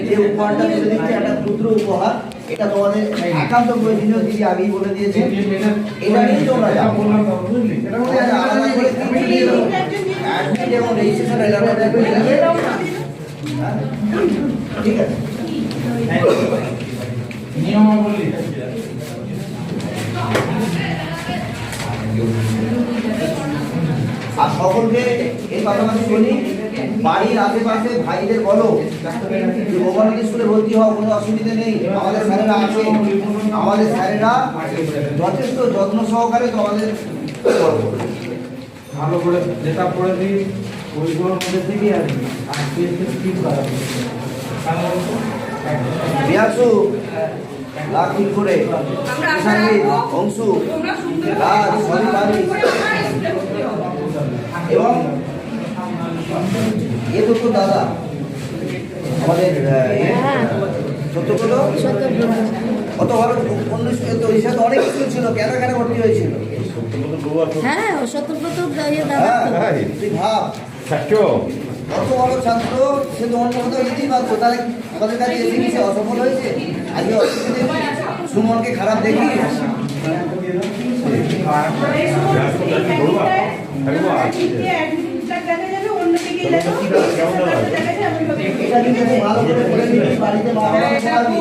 যে উপহারটা তুলে দিচ্ছে একটা ক্ষুদ্র উপহার, এটা তোমাদের একান্ত প্রয়োজনীয়, দিদি আগেই বলে দিয়েছে। এটা নিয়ে তোমরা যাও, এটার মধ্যে আলাদা করে অ্যাডমিট এবং রেজিস্ট্রেশন ঠিক আছে। নিয়মাবলী আর সকলকে এই পাশাপাশি বলি, বাড়ির আশেপাশে ভাইদের বলো গোপালনী স্কুলে ভর্তি হওয়া, কোনো অসুবিধা নেই। আমাদের স্যারেরা আছে, আমাদের স্যারেরা যথেষ্ট যত্ন সহকারে তোমাদের ভালো করে যেটা পড়ে দিই ওইগুলোর মধ্যে থেকে আসবি আর ঠিক করা রিয়াসু লাখি করে অংশু রাজ সরি এবং এ দুটো দাদা আমাদের সত্যগুলো কত ভালো ওই সাথে অনেক কিছু ছিল, কেন কেন ভর্তি হয়েছিল। হ্যাঁ সত্যব্রত তুই ভাব কত বড় ছাত্র, সে তো অন্য কোথাও যেতেই পারতো, তাহলে আমাদের কাছে এসে কি সে অসফল হয়েছে? আজকে অসুবিধা দেখি, সুমনকে খারাপ দেখি। এটা কিন্তু খুব ভালো করে বলে দিবি, বাড়িতে মা বাবা শোনাবি।